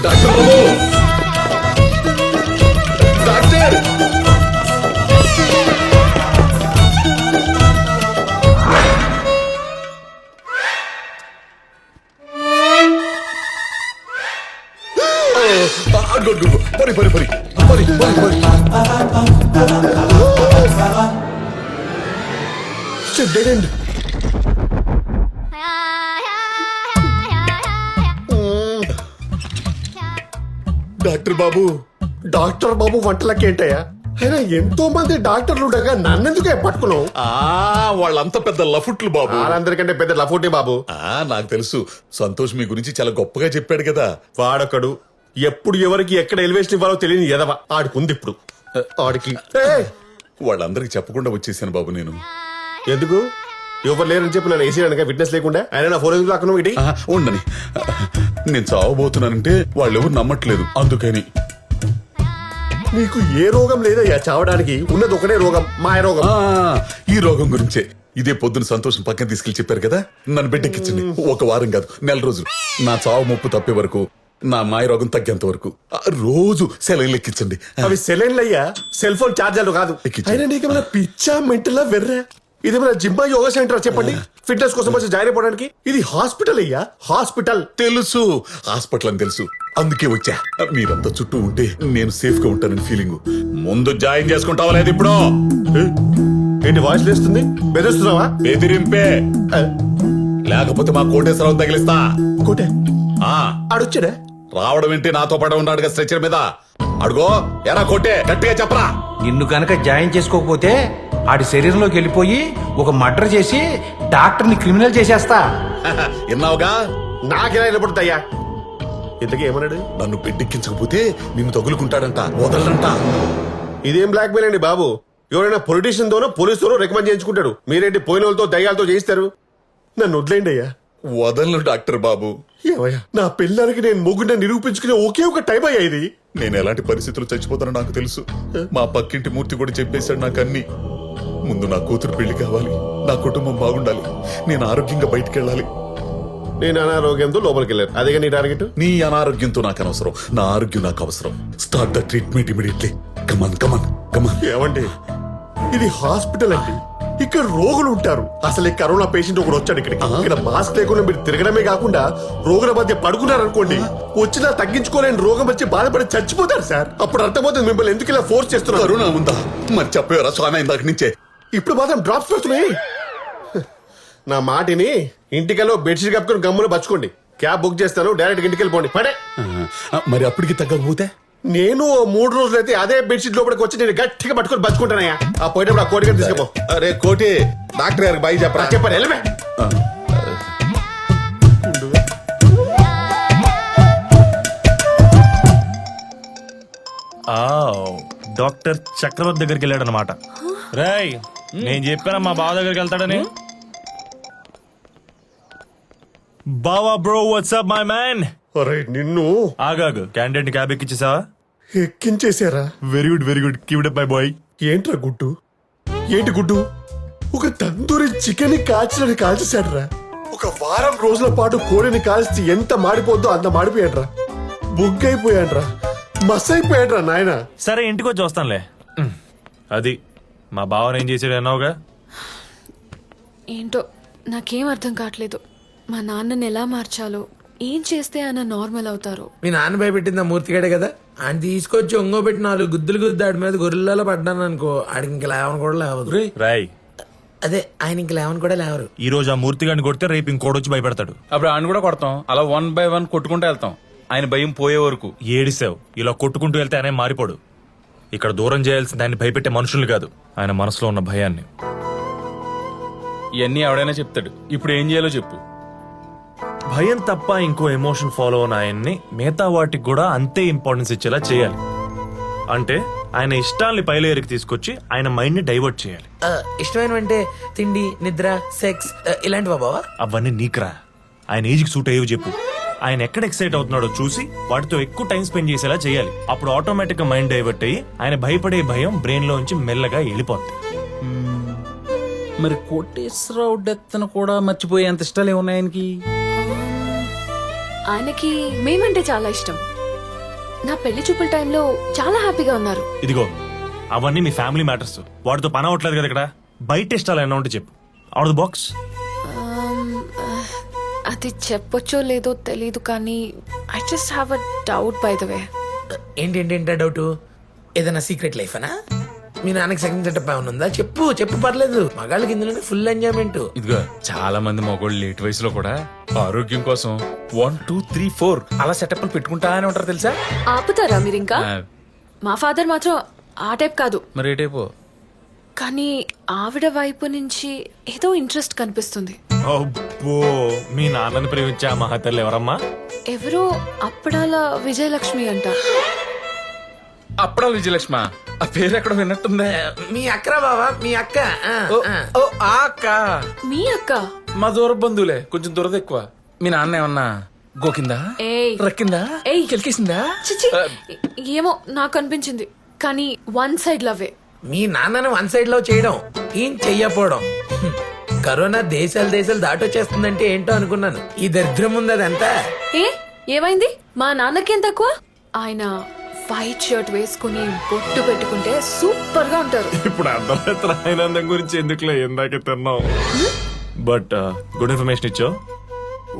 Doctor బాబు, doctor పరి పరి పరి పరి పరి పరి డెడ్ ఎండ్. డాక్టర్ బాబు, డాక్టర్ బాబు వంటలకి ఏంటయ్యా? అయినా ఎంతో మంది డాక్టర్లు ఉండగా నన్నెందుకే పట్టుకున్నావు? వాళ్ళంతా పెద్ద లఫుట్లు బాబు. వాళ్ళందరికంటే పెద్ద లఫోటే బాబు. నాకు తెలుసు, సంతోష్ మీ గురించి చాలా గొప్పగా చెప్పాడు కదా. వాడొకడు ఎప్పుడు ఎవరికి ఎక్కడ ఎలివేషన్ ఇవ్వాలో తెలియని ఎదవ ఆడుకుంది ఇప్పుడు. ఆడికి వాళ్ళందరికి చెప్పకుండా వచ్చేసాను బాబు నేను. ఎందుకు? ఎవరు లేరని చెప్పి నన్ను వేసేయడానికి విట్నెస్ లేకుండా ఆయన నా ఫోన్ ఎందుకు లాక్కున్నావు? ఇటీ ఉండని, నేను చావబోతున్నానంటే వాళ్ళెవరు నమ్మట్లేదు, అందుకని. నీకు ఏ రోగం లేదయ్యా చావడానికి, ఉన్నది ఒకటే రోగం, మాయ రోగం. ఈ రోగం గురించే ఇదే పొద్దున సంతోషం పక్కన తీసుకెళ్లి చెప్పారు కదా, నన్ను బిడ్డెక్కించండి. ఒక వారం కాదు, నెల రోజులు. నా చావు ముప్పు తప్పే వరకు, నా మాయ రోగం తగ్గేంత వరకు రోజు సెలవులు ఎక్కించండి. అవి సెలైన్లు అయ్యా, సెల్ ఫోన్ ఛార్జర్లు కాదు. అయినా నీకేమైనా పిచ్చా మెంటలా వెర్రా? ఇదేమైనా జిమ్మా యోగా సెంటర్ చెప్పండి, ఫిట్నెస్ కోసం వచ్చి జాయిన్ అయిపోవడానికి? ఇది హాస్పిటల్ అయ్యా, హాస్పిటల్. తెలుసు, హాస్పిటల్ అని తెలుసు, అందుకే వచ్చా. మీరంతా చుట్టూ ఉంటే నేను సేఫ్ గా ఉంటానని ఫీలింగ్. ముందు జాయిన్ చేసుకుంటావా లేదు? ఇప్పుడు ఏంటి వాయిస్ లేస్తుంది? బెదిరిస్తున్నావా? బెదిరింపే, లేకపోతే మా కోటేశ్వరరావు తగిలిస్తా. కోటే ఆడొచ్చాడా? రావడం ఏంటి, నాతో పాటు ఉన్నాడుగా స్ట్రెచర్ మీద. అడుగో ఎరా కొట్టే, గట్టిగా చెప్పరా. నిన్ను కనుక జాయిన్ చేసుకోకపోతే ఆడి శరీరంలోకి వెళ్ళిపోయి ఒక మర్డర్ చేసి డాక్టర్ని క్రిమినల్ చేసేస్తా. విన్నావుగా? నాకెలా నిలబడుతాయ్యా? ఇంతకీ ఏమన్నాడు? నన్ను పెట్టెక్కించకపోతే నిన్ను తగులుకుంటాడంట, వదలడంట. ఇదేం బ్లాక్ మెయిల్ అండి బాబు? ఎవరైనా పొలిటీషియన్ తోనో పోలీస్ తోనో రికమెండ్ చేయించుకుంటాడు. మీరేంటి పోయిన వాళ్ళతో దయ్యాలతో చేయిస్తారు? నన్ను వదిలేండి అయ్యా. వదలను డాక్టర్ బాబు. ఏమయ్యా, నా పిల్లలకి నేను మొగ్గున నిరూపించుకునే ఒకే ఒక టైం అయ్యా ఇది. నేను ఎలాంటి పరిస్థితులు చచ్చిపోతానో నాకు తెలుసు. మా పక్కింటి మూర్తి కూడా చెప్పేశాడు నాకు అన్ని. ముందు నా కూతురు పెళ్లి కావాలి, నా కుటుంబం బాగుండాలి, నేను ఆరోగ్యంగా బయటికి వెళ్ళాలి. నేను అనారోగ్యంతో లోపలికి వెళ్ళాను, అదేగా నీ టార్గెట్. నీ అనారోగ్యంతో నాకు అనవసరం, నా ఆరోగ్యం నాకు అవసరం. Start the treatment immediately. Come on come on come on. ఏమండి, ఇది హాస్పిటల్ అండి, ఇక్కడ రోగులు ఉంటారు. అసలు ఈ కరోనా పేషెంట్ ఒకడు వచ్చాడు ఇక్కడికి. ఇక్కడ మాస్క్ లేకుండా మీరు తిరగడమే కాకుండా రోగుల మధ్య పడుకున్నారనుకోండి, వచ్చినా తగ్గించుకోలేని రోగం వచ్చి బాధపడి చచ్చిపోతారు సార్. అప్పుడు అర్థమవుతుంది మిమ్మల్ని ఎందుకు ఇలా ఫోర్స్ చేస్తున్నారు. కరోనా ఉందా? మరి చెప్పేవరా స్వామి ఇందాక నుంచే. ఇప్పుడు మాత్రం డ్రాప్స్ వస్తున్నాయి. నా మాటిని ఇంటికెళ్ళో బెడ్షీట్ కప్పుకొని గమ్మున పచ్చుకోండి. క్యాబ్ బుక్ చేస్తాను, డైరెక్ట్ ఇంటికి వెళ్ళిపోండి. పడే. మరి అప్పటికి తగ్గకపోతే? నేను 3 రోజులైతే అదే బెడ్షీట్ లోపలికి వచ్చి నేను గట్టిగా పట్టుకొని బతుకుంటానయ్యా. ఆ పోయేటప్పుడు ఆ కోటి గారు తీసుకుపో. అరే కోటి, డాక్టర్ గారికి బాయ్ చెప్పరా. చెప్పండి, వెళ్ళమే. డాక్టర్ చక్రవర్తి దగ్గరికి వెళ్ళాడు అనమాట. రేయ్, నేను చెప్పానా మా బావ దగ్గరికి వెళ్తాడని. బావా బ్రో, వాట్సాప్ మై మ్యాన్. అరే నిన్ను ఆగాగు, క్యాండిడేట్ క్యాబ్ ఎక్కించేసావా? ఎక్కించేశారా? Very good very good, keep it up my boy. ఏంట్రా గుడ్డు? ఏంటి గుడ్డు? ఒక తందూరి చికెన్ కాల్చినని కాల్చేశాడ్రా. ఒక వారం రోజుల పాటు కోడిని కాల్చి ఎంత మాడిపోద్దో అంత మాడిపోయాడ్రా. బుగ్గైపోయాడ్రా, మస్ అయిపోయాడ్రా నాయన. సరే, ఇంటికి వచ్చి వస్తానులే. అది మా బావని ఏం చేసాడు అన్నావుగా? ఏంటో నాకేం అర్థం కావట్లేదు. మా నాన్నని ఎలా మార్చాలో, ఏం చేస్తే ఆయన నార్మల్ అవుతారు. మీ నాన్న భయపెట్టింది ఆ మూర్తిగాడే కదా, ఆయన తీసుకొచ్చి ఒంగో పెట్టి 4 గుద్దులు ఆడి మీద గొర్రెలలో పడ్డాను అనుకో, ఆడికి ఇంక లేవని కూడా లేవదు. రాయ్, అదే ఆయన ఇంక లేవని కూడా లేవరు. ఈ రోజు ఆ మూర్తి గారిని కొడితే రేపు ఇంకోడొచ్చి భయపెడతాడు. అప్పుడు ఆయన కూడా కొడతాం, అలా 1 by 1 కొట్టుకుంటూ వెళ్తాం, ఆయన భయం పోయే వరకు. ఏడిసావు, ఇలా కొట్టుకుంటూ వెళ్తే ఆయన మారిపోడు. ఇక్కడ దూరం చేయాల్సింది ఆయన భయపెట్టే మనుషులు కాదు, ఆయన మనసులో ఉన్న భయాన్ని. ఇవన్నీ ఎవడైనా చెప్తాడు, ఇప్పుడు ఏం చేయాలో చెప్పు. భయం తప్ప ఇంకో ఎమోషన్ ఫాలో అయిన ఆయన్ని మిగతా వాటికి కూడా అంతే ఇంపార్టెన్స్ ఇచ్చేలా చేయాలి. అంటే ఆయన ఇష్టాల్ని పైలేరికి తీసుకొచ్చి ఆయన మైండ్ ని డైవర్ట్ చేయాలి. ఇష్టమైనవంటే తిండి, నిద్ర, సెక్స్ ఇలాంటివా బావా? అవన్నీ నీకురా, ఆయన ఏజ్ కి సూట్ అయ్యేవి చెప్పు. ఆయన ఎక్కడ ఎక్సైట్ అవుతున్నాడో చూసి వాటితో ఎక్కువ టైం స్పెండ్ చేసేలా చేయాలి. అప్పుడు ఆటోమేటిక్ గా మైండ్ డైవర్ట్ అయ్యి ఆయన భయపడే భయం బ్రెయిన్ లోంచి మెల్లగా వెళ్ళిపోద్ది. మరి కోటేశ్వరరావు డెత్ కూడా మర్చిపోయే అంత ఇష్టాలు ఏమున్నాయి ఆయనకి? ఆయనకి మేమంటే చాలా ఇష్టం. నా పెళ్లి చూపుల టైంలో చాలా హ్యాపీగా ఉన్నారు. ఇదిగో అవన్నీ మీ ఫ్యామిలీ మ్యాటర్స్, వాటితో పని అవ్వట్లేదు కదా ఇక్కడ. బయట ఇష్టాలు ఏమన్నా ఉంటే చెప్పు. Out the box. అది చెప్పొచ్చో లేదో తెలీదు కానీ I just have a doubt by the way. ఏంటంటే డౌట్? ఏదైనా సీక్రెట్ లైఫ్ అనా? మీ నాన్నకి సెకండ్ సెటప్ ఏమైనా ఉందా? చెప్పు పర్లేదు. మగాళ్ళకి ఇందులోనే ఫుల్ ఎంజాయ్మెంట్. ఇదిగో చాలా మంది మగోళ్ళు లేట్ వయసులో కూడా ఆరోగ్యం కోసం 1 2 3 4 అలా సెటప్ పెట్టుకుంటా అని ఉంటారు తెలుసా? ఆపుతారా మీరు ఇంకా? ఆ, మా ఫాదర్ మాత్రం ఆ టైప్ కాదు, మరి ఏ టైపు? కానీ ఆవిడ వైపు నుంచి ఏదో ఇంట్రెస్ట్ కనిపిస్తుంది. అబ్బో, మీ నాన్నని ప్రేమించే ఆ మహతల్లి ఎవరమ్మా? ఎవరో అప్పడాల విజయలక్ష్మి అంట. అప్పుడా విజయలక్ష్మ? ఆ పేరు ఎక్కడ విన్నట్టుందే. మీ అక్కరా బావా? మీ అక్క? ఓ ఆ అక్క మీ అక్క? మా దూర బంధువులే, కొంచెం దూరద ఎక్కువ. మీ నాన్న ఏమన్నా గోకిందా, ఏయ్. రక్కిందా, ఏయ్. కెలికేసిందా? చిచి, ఏమో నాకు అనిపించింది, కానీ వన్ సైడ్ లవ్వే. మీ నాన్నను వన్ సైడ్ లో చేయడం, ఏం చెయ్యపోవడం. కరోనా దేశాలు దాటొచ్చేస్తుందంటే ఏంటో అనుకున్నాను. ఈ దరిద్రం ఉంది అదంతా. ఏమైంది? మా నాన్నకేం తక్కువ? ఆయన వైట్ షర్ట్ వేసుకుని బొట్టు పెట్టుకుంటే సూపర్ గా ఉంటారు. ఇప్పుడు అర్ధరాత్రి ఆనందం గురించి ఎందుకులే, ఇందాకే తిన్నావు. బట్ గుడ్ ఇన్ఫర్మేషన్ ఇచ్చావు.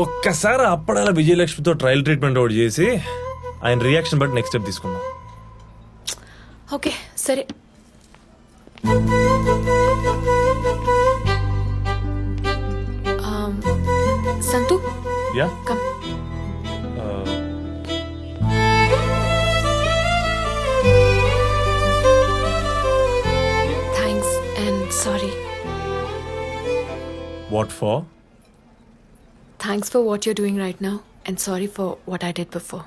ఒక్కసారి అప్పడాల విజయలక్ష్మితో ట్రయల్ ట్రీట్మెంట్ ఒకటి చేసి ఆయన రియాక్షన్ బట్టి నెక్స్ట్ స్టెప్ తీసుకుందాం. ఓకే సరే. సంతు yeah, come. Thanks and sorry. What for? Thanks for what you're doing right now and sorry for what I did before.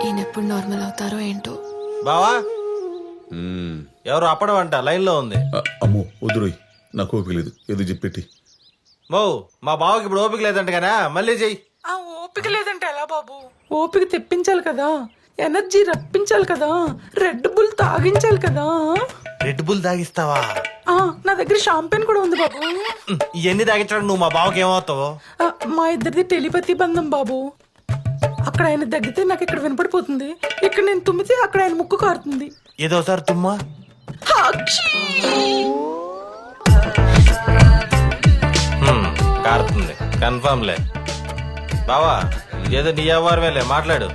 ఈయనెప్పుడు నార్మల్ అవుతారో ఏంటో. బావా ఎవరు అప్పడం అంట లైన్ లో ఉంది. అమ్మో వద్దురోయ్, నాకు ఓపిక లేదు. ఏదో చెప్పెట్టి. మో మా బావకి ఇప్పుడు ఓపిక లేదంట కదా, మళ్ళీ చెయ్యి. ఆ ఓపిక లేదంటే ఎలా బాబు? ఓపిక తెప్పించాలి కదా, ఎనర్జీ రప్పించాలి కదా, రెడ్ బుల్ తాగించాలి కదా. రెడ్ బుల్ తాగిస్తావా? ఆ నా దగ్గర షాంపెన్ కూడా ఉంది బాబు. ఇవన్నీ తాగించడం నువ్వు మా బావకి ఏమవుతావు? ఆ, మా ఇద్దరిది టెలిపతి బంధం బాబు. అక్కడ ఆయన దగ్గితే నాకు ఇక్కడ వినపడిపోతుంది, ఇక్కడ నేను తుమ్మితే అక్కడ ఆయన ముక్కు కారుతుంది. ఏదో ఒకసారి తుమ్మా. హాక్షీ! కారుతుంది కన్ఫర్మ్ లే. బావా ఏదో నీ వ్యవహారమేలే, మాట్లాడు.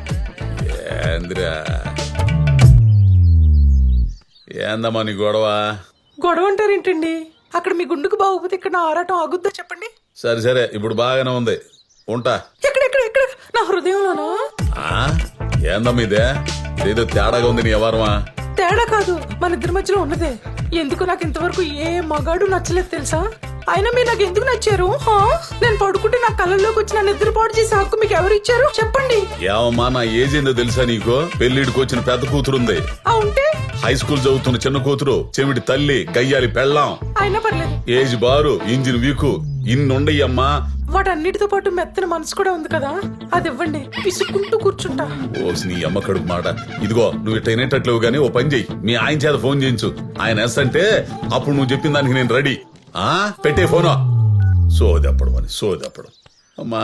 ఏంద్రా ఏందమ్మా నీ గొడవ? గొడవ అంటారేంటండి? అక్కడ మీ గుండుకు బాగోపోతే ఇక్కడ నా ఆరాటం ఆగుద్దా చెప్పండి? సరే ఇప్పుడు బాగానే ఉంది, ఉంటా. ఎక్కడ నా హృదయంలోనా? ఆ? ఏందమ్మా ఇదే? ఇదేదో తేడాగా ఉంది నీ వ్యవహారమా? తేడా కాదు, మన ఇద్దరి మధ్యలో ఉన్నదే. ఎందుకు నాకు ఇంతవరకు ఏ మగాడు నచ్చలేదు తెలుసా? అయినా మీరు నాకు ఎందుకు నచ్చారు? నేను పడుకుంటే నా కళ్ళల్లోకి వచ్చి నా నిద్ర పాడు చేసే హక్కు మీకు ఎవరు ఇచ్చారు చెప్పండి? ఏమమ్మా నా ఏజ్ ఏందో తెలుసా నీకు? పెళ్లిడికి వచ్చిన పెద్ద కూతురుంది, ఉంటే హై స్కూల్ చదువుతున్న చిన్న కూతురు, చెవిటి తల్లి, గయ్యాలి పెళ్ళాం, అయినా పర్లేదు. ఏజ్ బారు, ఇంజిన్ వీకు, ఇన్నుండయ్యమ్మా. వాటన్నిటితో పాటు మెత్తన మనసు కూడా ఉంది కదా, అది ఇవ్వండి, పిసుక్కుంటూ కూర్చుంటా. ఓసి నీ అమ్మ కడుపు మాట. ఇదిగో నువ్వు ఇట్ట వినేటట్లేవు గానీ ఓ పని చెయ్యి, మీ ఆయన చేత ఫోన్ చేయించు. ఆయన ఎస్ అంటే అప్పుడు నువ్వు చెప్పిన దానికి నేను రెడీ. పెట్టే ఫోను. సోదప్పడం అమ్మా.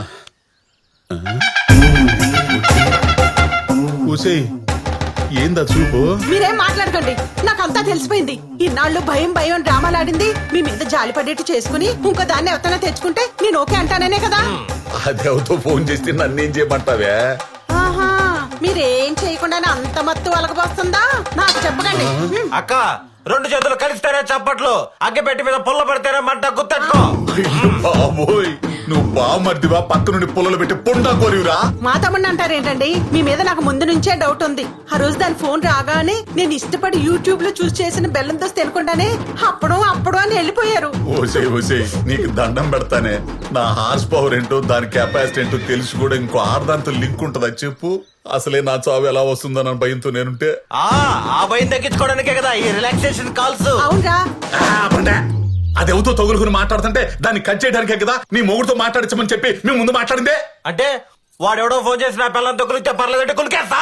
కూసేయ్, ఏందా చూపు? మీరేం మాట్లాడకండి, నాకంతా తెలిసిపోయింది. ఇన్నాళ్ళు భయం డ్రామాలాడింది మీ మీద జాలి పడేట్టు చేసుకుని ఇంకో దాన్ని ఎవరైనా తెచ్చుకుంటే నేను ఓకే అంటాననే కదా. అదేవతో ఫోన్ చేస్తే నన్నేం చేయమంటావే? ఆహా, మీరేం చేయకుండానే అంత మత్తు వలగబోస్తుందా? నాకు చెప్పకండి. అక్క రెండు చేతులు కలిస్తేనే చప్పట్లు, అగ్గి పెట్టి మీద పుల్ల పడితేనే మంట గుర్తెట్టుకో. బాబోయ్, నువ్వు బామర్దివా? పక్క నుండి పుల్లలు పెట్టి పుండా కోరివురా? మా తమ్ముడిని అంటారేంటండి? మీ మీద నాకు ముందు నుంచే డౌట్ ఉంది. ఆ రోజు దాని ఫోన్ రాగానే నేను ఇష్టపడి యూట్యూబ్ లో చూసి చేసిన బెల్లం దోశ తినకుండానే అప్పుడు అని వెళ్ళిపోయారు. ఓసే నీకు దండం పెడతానే. నా హార్స్ పవర్ ఏంటో, దాని కెపాసిటీ ఏంటో తెలిసి కూడా ఇంకో ఆడదాంతో లింక్ ఉంటుందా చెప్పు? అసలే నా చావు ఎలా వస్తుందన్న భయంతో నేనుంటే. ఆ భయం తగ్గించుకోవడానికే కదా ఈ రిలాక్సేషన్ కాల్స్. అవునరా, అది ఎవరితో తగులుకుని మాట్లాడుతుంటే దాన్ని కట్ చేయడానికే కదా నీ మొగుడుతో మాట్లాడించమని చెప్పి మేము ముందు మాట్లాడిందే. అంటే వాడెవడో ఫోన్ చేసి నా పిల్లలతో కులిస్తే పర్లేదంటే కులికేస్తా.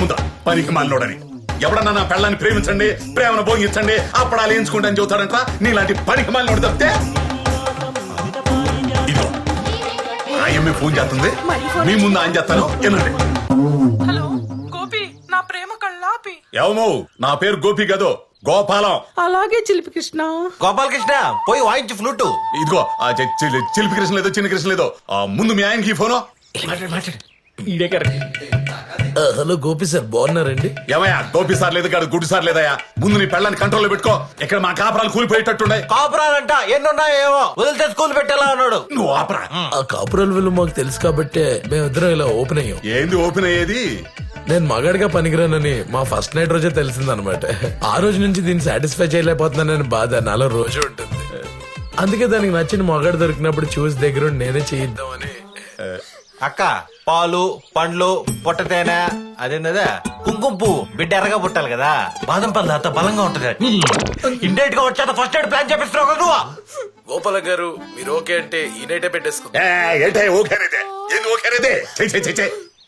ముందా పనికి మాలోడని ఎవడన్నా నా పెళ్ళాన్ని ప్రేమించండి, ప్రేమను భోగించండి, అప్పుడాలు ఎంచుకుంటా అని చెబుతాడంట. నీలాంటి పనికి మాలినోడు తప్పితే అమ్మే ఫోన్ చేస్తుంది మళ్ళీ ఫోన్ మీ ముందు ఆయన చేస్తాను వినండి. హలో గోపి నా ప్రేమ కళ్ళాపి. ఏమో నా పేరు గోపి కాదు గోపాలం. అలాగే చిలిపి కృష్ణ. గోపాలకృష్ణ పోయి వాయించు ఫ్లూటు. ఇదిగో ఆ చిలిపి కృష్ణ లేదో చిన్న కృష్ణ లేదో ముందు మీ ఆయనకి ఈ ఫోను. హలో గోపి సార్ బాగున్నారండి? ఏమయ్యా గోపి సార్ లేదు కాదు గుడ్డు సార్ లేదయ్యా. ముందు నీ పెళ్ళాన్ని కంట్రోల్లో పెట్టుకో. ఇక్కడ మా కాపురాలు కూలిపోయేటట్టుండే. కాపురాలంట ఎన్నున్నాయో ఏమో వదిలితే స్కూల్ పెట్టేలా ఉన్నాడు. నువ్వు ఆపరా. ఆ కాపురాల విలువ మాకు తెలుసు కాబట్టే మేమిద్దరం ఇలా ఓపెన్ అయ్యాం. ఏంది ఓపెన్ అయ్యేది? నేను మగాడిగా పనికిరానని మా ఫస్ట్ నైట్ రోజే తెలిసిందనమాట. ఆ రోజు నుంచి దీన్ని సాటిస్ఫై చేయలేకపోతున్నానని బాధ నాలో రోజు ఉంటుంది. అందుకే దానికి నచ్చిన మగాడు దొరికినప్పుడు చూసి దగ్గర నేనే చేయిద్దామని. అక్క పాలు పండ్లు పొట్ట తేనె అదేందా కుంకుమ పువ్వు బిడ్డ ఎర్రగా పుట్టాలి కదా. బాదం పళ్ళు అంత బలంగా ఉంటది. ఇండైట్ గా వచ్చాక ఫస్ట్ ఎయిడ్ ప్లాన్ చేపిస్తున్నావు కదా నువ్వు. గోపాల గారు మీరు ఓకే అంటే ఈ నైటే పెట్టేసుకుందాం. ఏంటే ఓకేనేదే? ఏంది ఓకేనేదే?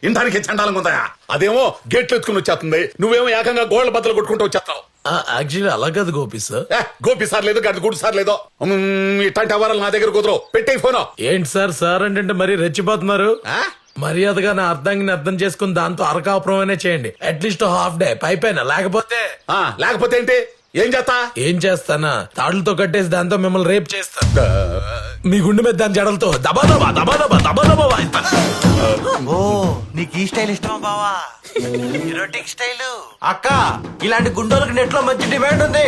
ఇంటానికి చండాలంగా ఉందా? అదేమో గేట్లు ఎత్తుకుని వచ్చేస్తుంది, నువ్వేమో ఏకంగా గోళ్ల బద్దలు కొట్టుకుంటూ వచ్చేస్తావు. యాక్చువల్లీ అలా కాదు గోపి సార్. గోపి సార్ లేదు గడ్డ గుడి సార్ లేదో ఇట్లాంటి అవరాలు నా దగ్గర కుదరవు. పెట్టే ఫోను. ఏంటి సార్ సార్ అంటే మరీ రెచ్చిపోతున్నారు. మర్యాదగా నా అర్థాన్ని అర్థం చేసుకుని దాంతో అరకాపురమైనా చేయండి. అట్లీస్ట్ హాఫ్ డే పైపైన. లేకపోతే లేకపోతే ఏంటి? ఏం చేస్తా? ఏం చేస్తానా తాడులతో కట్టేసి దాంతో మిమ్మల్ని రేప్ చేస్తా. మీ గుండె మీద దాని జడలతో దబాదబా దబాదబా దబాదబా వాయిస్తాను. ఓ నీకు ఈ స్టైల్ ఇష్టమా బావా? Erotic style. అక్క ఇలాంటి గుండోలకు నెట్ లో మంచి డిమాండ్ ఉంది.